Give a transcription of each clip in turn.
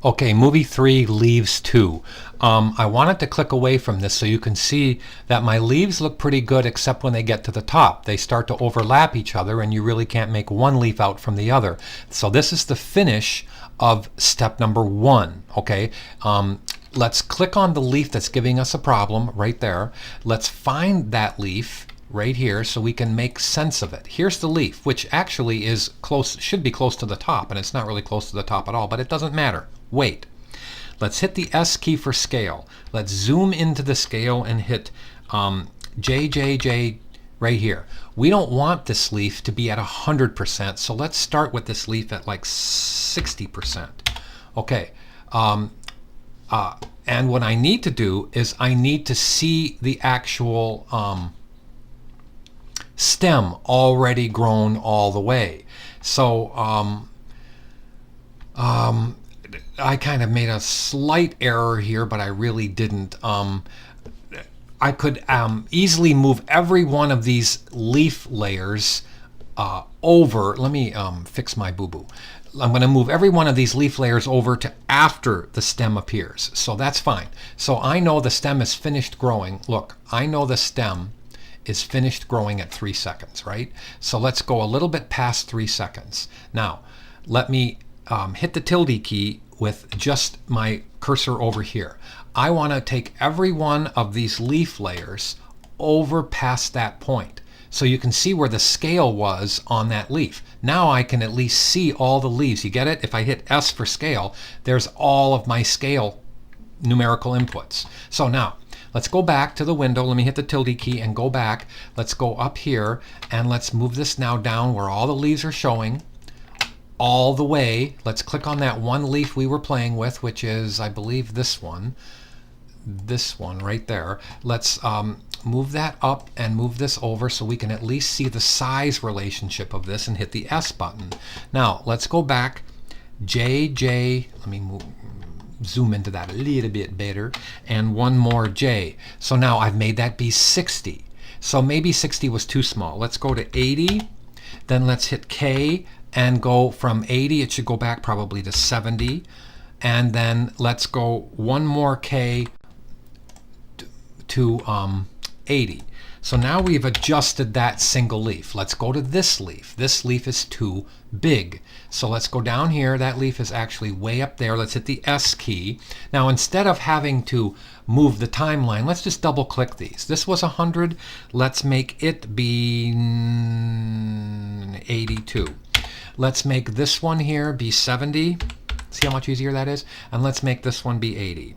Okay, movie 3, leaves 2. I wanted to click away from this so you can see that my leaves look pretty good except when they get to the top. They start to overlap each other and you really can't make one leaf out from the other. So this is the finish of step number 1. Okay, let's click on the leaf that's giving us a problem right there. Let's find that leaf right here so we can make sense of it. Here's the leaf, which actually is close, should be close to the top, and it's not really close to the top at all, but it doesn't matter. Wait. Let's hit the S key for scale. Let's zoom into the scale and hit JJJ right here. We don't want this leaf to be at 100%, so let's start with this leaf at like 60%. Okay. And what I need to do is I need to see the actual stem already grown all the way. So I kind of made a slight error here, but I really didn't. I could easily move every one of these leaf layers over. Let me fix my boo-boo. I'm going to move every one of these leaf layers over to after the stem appears. So that's fine. So I know the stem is finished growing. Look, I know the stem is finished growing at 3 seconds, right? So let's go a little bit past 3 seconds. Now, let me hit the tilde key with just my cursor over here. I want to take every one of these leaf layers over past that point. So you can see where the scale was on that leaf. Now I can at least see all the leaves. You get it? If I hit S for scale, there's all of my scale numerical inputs. So now, let's go back to the window. Let me hit the tilde key and go back. Let's go up here and let's move this now down where all the leaves are showing all the way. Let's click on that one leaf we were playing with, which is, I believe, this one right there. Let's move that up and move this over so we can at least see the size relationship of this and hit the S button. Now let's go back. JJ, let me zoom into that a little bit better, and one more J. So now I've made that be 60. So maybe 60 was too small. Let's go to 80, then let's hit K and go from 80, it should go back probably to 70, and then let's go one more K to 80. So now we've adjusted that single leaf. Let's go to this leaf. This leaf is too big. So let's go down here. That leaf is actually way up there. Let's hit the S key. Now instead of having to move the timeline, let's just double click these. This was 100. Let's make it be 82. Let's make this one here be 70. See how much easier that is? And let's make this one be 80.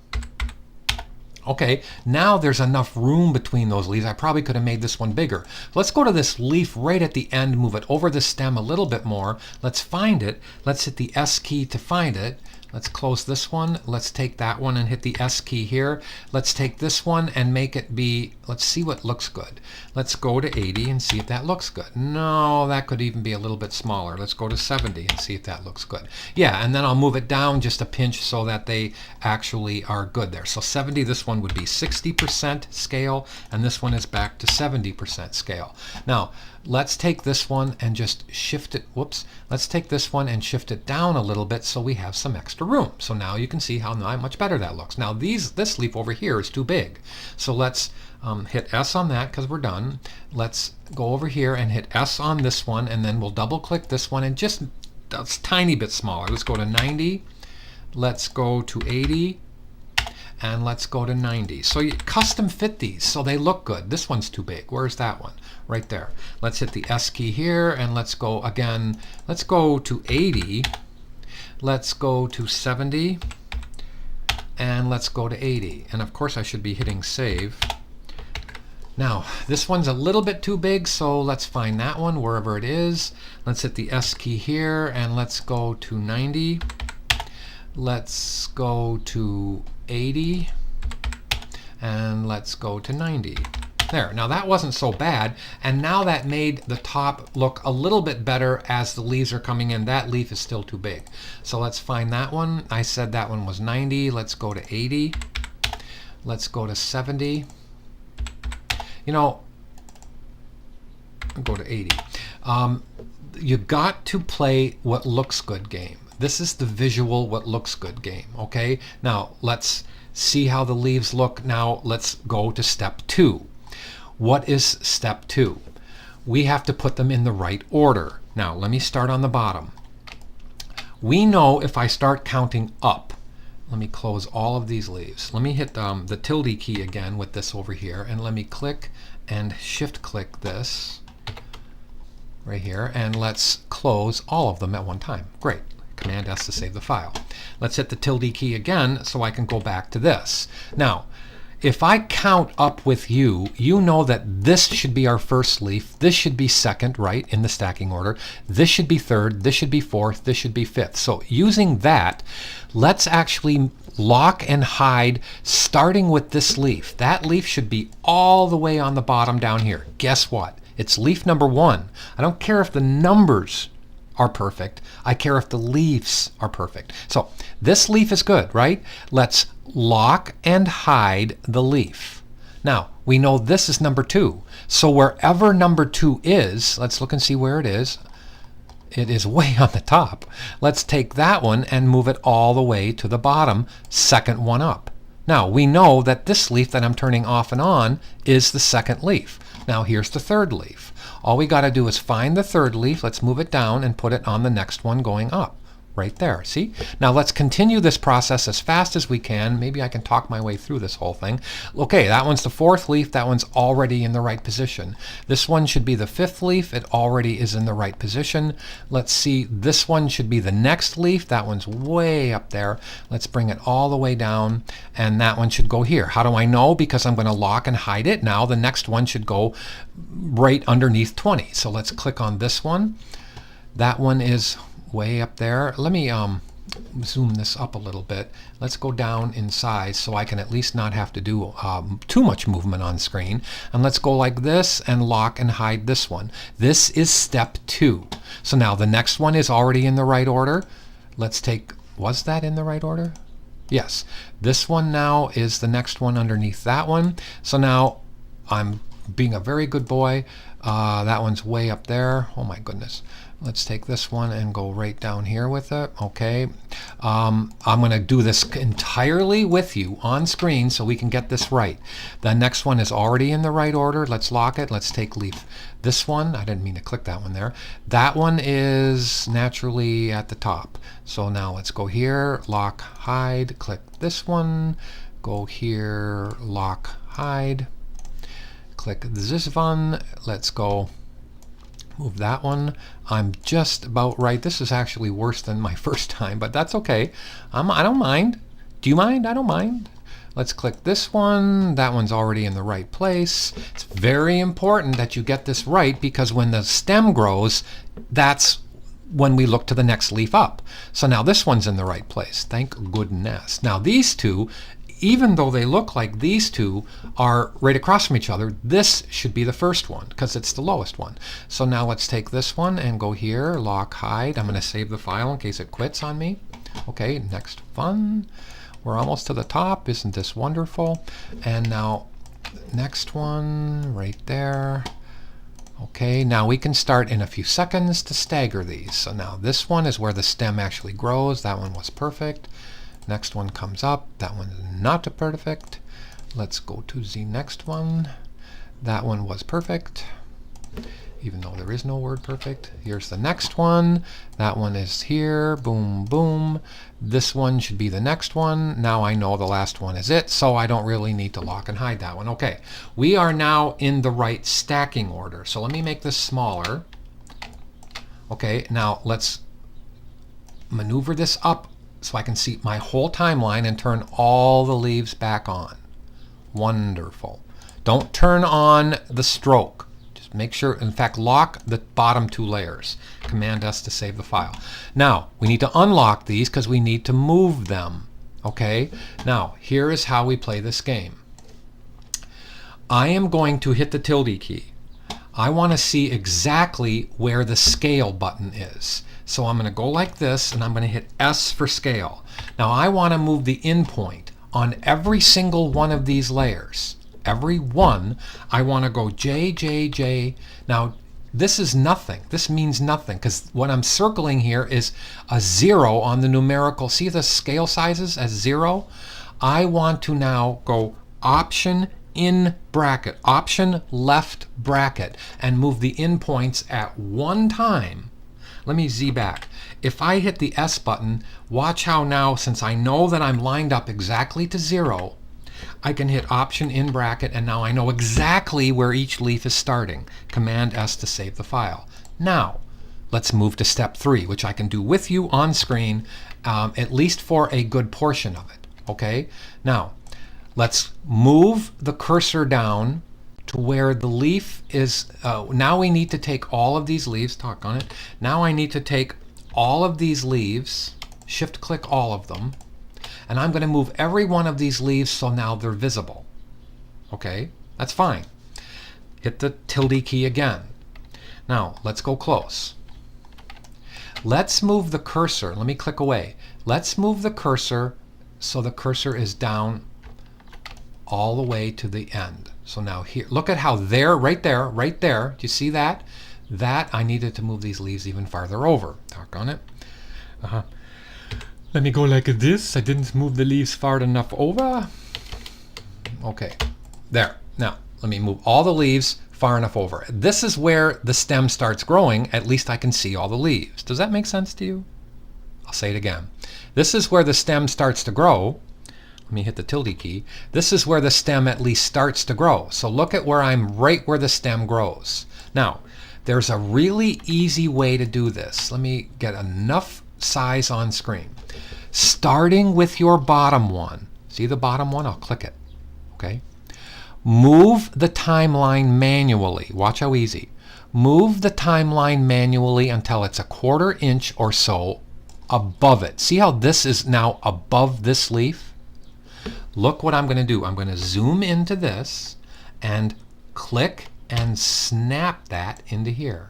Okay, now there's enough room between those leaves. I probably could have made this one bigger. Let's go to this leaf right at the end, move it over the stem a little bit more. Let's find it. Let's hit the S key to find it. Let's close this one. Let's take that one and hit the S key here. Let's take this one and make it be, let's see what looks good. Let's go to 80 and see if that looks good. No, that could even be a little bit smaller. Let's go to 70 and see if that looks good. Yeah, and then I'll move it down just a pinch so that they actually are good there. So 70, this one would be 60% scale, and this one is back to 70% scale. Now, let's take this one and just shift it, whoops, let's take this one and shift it down a little bit so we have some extra room. So now you can see how much better that looks. Now this leaf over here is too big. So let's hit S on that because we're done. Let's go over here and hit S on this one, and then we'll double click this one and just a tiny bit smaller. Let's go to 90. Let's go to 80. And let's go to 90. So you custom fit these so they look good. This one's too big. Where's that one? Right there. Let's hit the S key here and let's go again. Let's go to 80. Let's go to 70. And let's go to 80. And of course I should be hitting save. Now this one's a little bit too big, so let's find that one wherever it is. Let's hit the S key here and let's go to 90. Let's go to 80 and let's go to 90. There, now that wasn't so bad, and now that made the top look a little bit better as the leaves are coming in. That leaf is still too big. So let's find that one. I said that one was 90. Let's go to 80. Let's go to 70. You know, go to 80. You got to play what looks good game. This is the visual what looks good game, okay? Now let's see how the leaves look. Now let's go to step 2. What is step 2? We have to put them in the right order. Now let me start on the bottom. We know if I start counting up, let me close all of these leaves. Let me hit the tilde key again with this over here, and let me click and shift click this right here, and let's close all of them at one time. Great. Command S to save the file. Let's hit the tilde key again so I can go back to this. Now, if I count up with you, you know that this should be our first leaf. This should be second, right, in the stacking order. This should be third. This should be fourth. This should be fifth. So using that, let's actually lock and hide starting with this leaf. That leaf should be all the way on the bottom down here. Guess what? It's leaf number 1. I don't care if the numbers are perfect. I care if the leaves are perfect. So this leaf is good, right? Let's lock and hide the leaf. Now, we know this is number 2. So wherever number 2 is, let's look and see where it is. It is way on the top. Let's take that one and move it all the way to the bottom, second one up. Now, we know that this leaf that I'm turning off and on is the second leaf. Now, here's the third leaf. All we got to do is find the third leaf. Let's move it down and put it on the next one going up. Right there, see? Now let's continue this process as fast as we can. Maybe I can talk my way through this whole thing. Okay, that one's the 4th leaf. That one's already in the right position. This one should be the 5th leaf. It already is in the right position. Let's see, this one should be the next leaf. That one's way up there. Let's bring it all the way down, and that one should go here. How do I know? Because I'm going to lock and hide it. Now the next one should go right underneath 20. So let's click on this one. That one is way up there. Let me zoom this up a little bit. Let's go down in size so I can at least not have to do too much movement on screen. And let's go like this and lock and hide this one. This is step 2. So now the next one is already in the right order. Let's take, was that in the right order? Yes. This one now is the next one underneath that one. So now I'm being a very good boy. That one's way up there. Oh my goodness. Let's take this one and go right down here with it. Okay. I'm going to do this entirely with you on screen so we can get this right. The next one is already in the right order. Let's lock it. Let's take leaf. This one, I didn't mean to click that one there. That one is naturally at the top. So now let's go here, lock, hide, click this one, go here, lock, hide, click this one. Let's go move that one. I'm just about right. This is actually worse than my first time, but that's okay. I don't mind. Do you mind? I don't mind. Let's click this one. That one's already in the right place. It's very important that you get this right because when the stem grows, that's when we look to the next leaf up. So now this one's in the right place. Thank goodness. Now these two, even though they look like these two are right across from each other, this should be the first one because it's the lowest one. So now let's take this one and go here, lock, hide. I'm going to save the file in case it quits on me. Okay, next one. We're almost to the top. Isn't this wonderful? And now next one right there. Okay, now we can start in a few seconds to stagger these. So now this one is where the stem actually grows. That one was perfect. Next one comes up. That one's not perfect. Let's go to the next one. That one was perfect, even though there is no word perfect. Here's the next one. That one is here. Boom, boom. This one should be the next one. Now I know the last one is it, so I don't really need to lock and hide that one. Okay, we are now in the right stacking order. So let me make this smaller. Okay, now let's maneuver this up so I can see my whole timeline and turn all the leaves back on. Wonderful. Don't turn on the stroke. Just make sure, in fact, lock the bottom 2 layers. Command S to save the file. Now, we need to unlock these because we need to move them. Okay? Now, here is how we play this game. I am going to hit the tilde key. I want to see exactly where the scale button is. So I'm going to go like this, and I'm going to hit S for scale. Now I want to move the in point on every single one of these layers. Every one, I want to go J, J, J. Now This is nothing. This means nothing because what I'm circling here is a 0 on the numerical. See the scale sizes as 0? I want to now go Option in bracket, Option left bracket, and move the in points at one time. Let me Z back. If I hit the S button, watch how now, since I know that I'm lined up exactly to 0, I can hit Option in bracket, and now I know exactly where each leaf is starting. Command S to save the file. Now, let's move to step 3, which I can do with you on screen, at least for a good portion of it. Okay? Now, let's move the cursor down to where the leaf is. Now we need to take all of these leaves, talk on it. Now I need to take all of these leaves, shift click all of them, and I'm going to move every one of these leaves so now they're visible. Okay, that's fine. Hit the tilde key again. Now let's go close. Let's move the cursor. Let me click away. Let's move the cursor so the cursor is down all the way to the end. So now here, look at how there, right there, do you see that? That I needed to move these leaves even farther over. Talk on it. Let me go like this. I didn't move the leaves far enough over. Okay, there. Now, let me move all the leaves far enough over. This is where the stem starts growing. At least I can see all the leaves. Does that make sense to you? I'll say it again. This is where the stem starts to grow. Let me hit the tilde key. This is where the stem at least starts to grow. So look at where I'm right where the stem grows. Now, there's a really easy way to do this. Let me get enough size on screen. Starting with your bottom one. See the bottom one? I'll click it. Okay. Move the timeline manually. Watch how easy. Move the timeline manually until it's a 1/4 inch or so above it. See how this is now above this leaf? Look what I'm going to do. I'm going to zoom into this and click and snap that into here.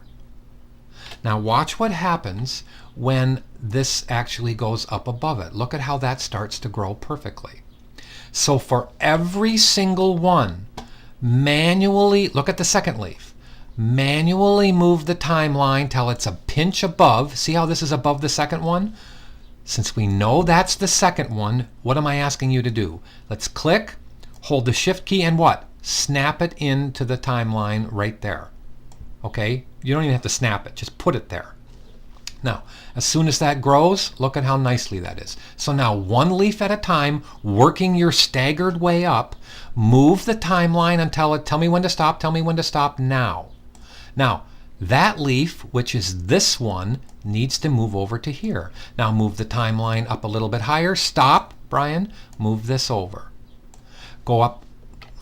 Now watch what happens when this actually goes up above it. Look at how that starts to grow perfectly. So for every single one, manually, look at the second leaf. Manually move the timeline till it's a pinch above. See how this is above the second one? Since we know that's the second one, what am I asking you to do? Let's click, hold the shift key, and what? Snap it into the timeline right there. Okay? You don't even have to snap it, just put it there. Now, as soon as that grows, look at how nicely that is. So now one leaf at a time, working your staggered way up, move the timeline until it, tell me when to stop, tell me when to stop now. Now, that leaf, which is this one, needs to move over to here. Now move the timeline up a little bit higher. Stop, Brian. Move this over. Go up.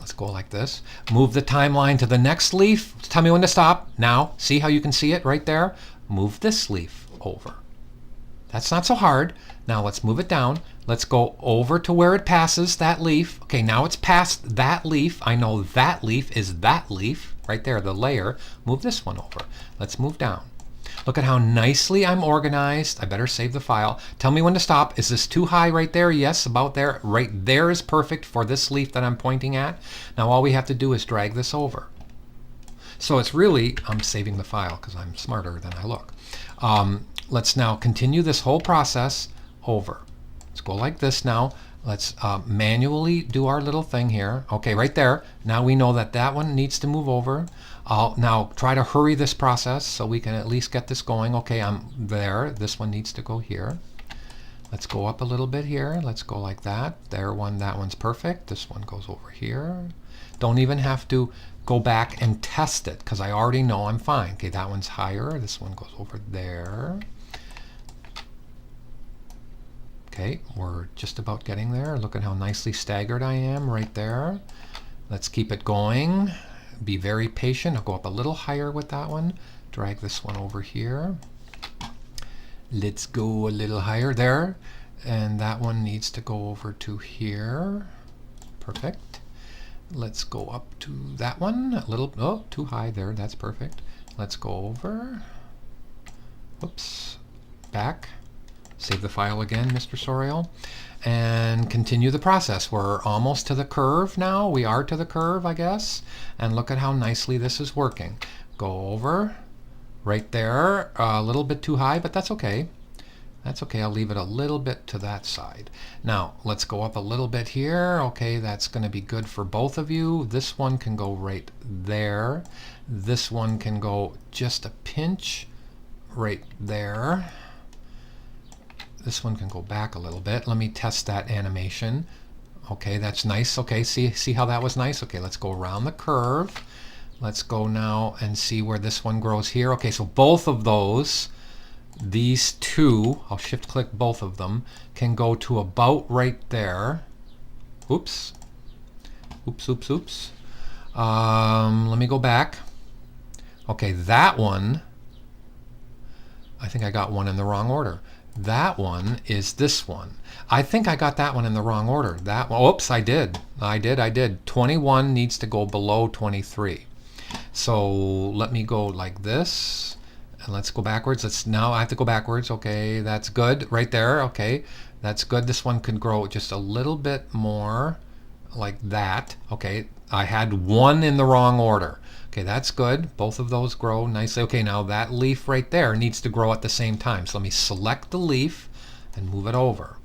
Let's go like this. Move the timeline to the next leaf. Tell me when to stop. Now, see how you can see it right there? Move this leaf over. That's not so hard. Now let's move it down. Let's go over to where it passes that leaf. Okay, now it's past that leaf. I know that leaf is that leaf right there, the layer. Move this one over. Let's move down. Look at how nicely I'm organized. I better save the file. Tell me when to stop. Is this too high right there? Yes, about there. Right there is perfect for this leaf that I'm pointing at. Now all we have to do is drag this over. So it's really, I'm saving the file because I'm smarter than I look. Let's now continue this whole process over. Let's go like this now. Let's manually do our little thing here. Okay, right there. Now we know that that one needs to move over. I'll now try to hurry this process so we can at least get this going. Okay, I'm there. This one needs to go here. Let's go up a little bit here. Let's go like that. There one, that one's perfect. This one goes over here. Don't even have to go back and test it because I already know I'm fine. Okay, that one's higher. This one goes over there. Okay, we're just about getting there. Look at how nicely staggered I am right there. Let's keep it going. Be very patient. I'll go up a little higher with that one. Drag this one over here. Let's go a little higher there. And that one needs to go over to here. Perfect. Let's go up to that one. A little, oh, too high there. That's perfect. Let's go over. Oops. Back. Save the file again, Mr. Soriel, and continue the process. We're almost to the curve now. We are to the curve, I guess. And look at how nicely this is working. Go over, right there. A little bit too high, but that's okay. That's okay. I'll leave it a little bit to that side. Now, let's go up a little bit here. Okay, that's going to be good for both of you. This one can go right there. This one can go just a pinch right there. This one can go back a little bit. Let me test that animation. Okay, that's nice. Okay, see how that was nice? Okay, let's go around the curve. Let's go now and see where this one grows here. Okay, so both of those, these two, I'll shift click both of them, can go to about right there. Oops. Oops, oops, oops. Let me go back. Okay, that one, I think I got one in the wrong order. That one is this one. I think I got that one in the wrong order. That one, oops, I did. 21 needs to go below 23. So let me go like this. And let's go backwards. Now I have to go backwards. Okay, that's good. Right there. Okay, that's good. This one could grow just a little bit more like that. Okay, I had one in the wrong order. Okay, that's good. Both of those grow nicely. Okay, now that leaf right there needs to grow at the same time. So let me select the leaf and move it over.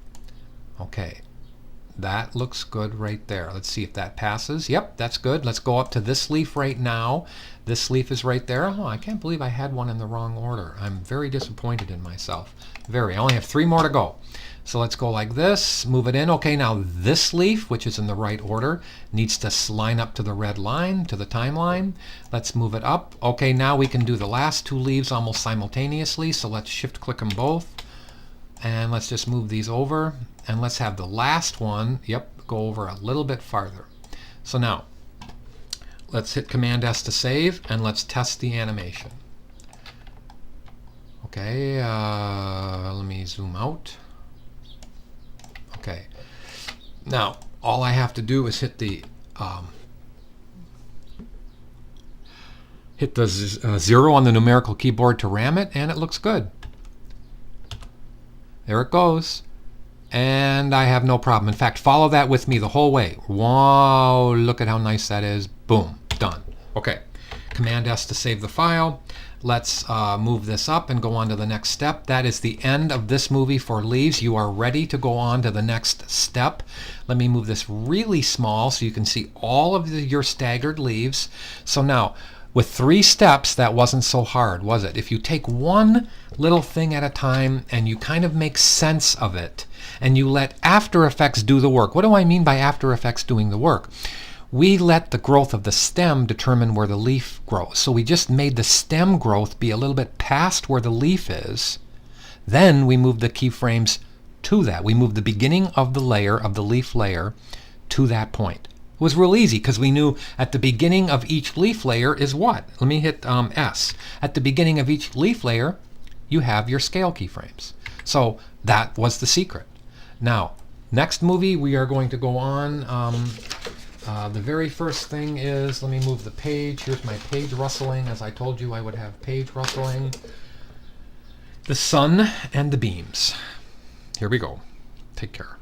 Okay, that looks good right there. Let's see if that passes. Yep, that's good. Let's go up to this leaf right now. This leaf is right there. Oh, I can't believe I had one in the wrong order. I'm very disappointed in myself. Very. I only have 3 more to go. So let's go like this, move it in. Okay, now this leaf, which is in the right order, needs to line up to the red line, to the timeline. Let's move it up. Okay, now we can do the last 2 leaves almost simultaneously. So let's shift click them both. And let's just move these over. And let's have the last one, yep, go over a little bit farther. So now, let's hit Command S to save, and let's test the animation. Okay, let me zoom out. Okay, now all I have to do is hit the 0 on the numerical keyboard to ram it, and it looks good. There it goes. And I have no problem. In fact, follow that with me the whole way. Wow, look at how nice that is. Boom, done. Okay, Command S to save the file. Let's move this up and go on to the next step. That is the end of this movie for leaves. You are ready to go on to the next step. Let me move this really small so you can see all of your staggered leaves. So now, with 3 steps, that wasn't so hard, was it? If you take one little thing at a time and you kind of make sense of it, and you let After Effects do the work. What do I mean by After Effects doing the work? We let the growth of the stem determine where the leaf grows. So we just made the stem growth be a little bit past where the leaf is. Then we moved the keyframes to that. We moved the beginning of the layer, of the leaf layer, to that point. It was real easy because we knew at the beginning of each leaf layer is what? Let me hit S. At the beginning of each leaf layer, you have your scale keyframes. So that was the secret. Now, next movie we are going to go on. The very first thing is, let me move the page. Here's my page rustling. As I told you, I would have page rustling. The sun and the beams. Here we go. Take care.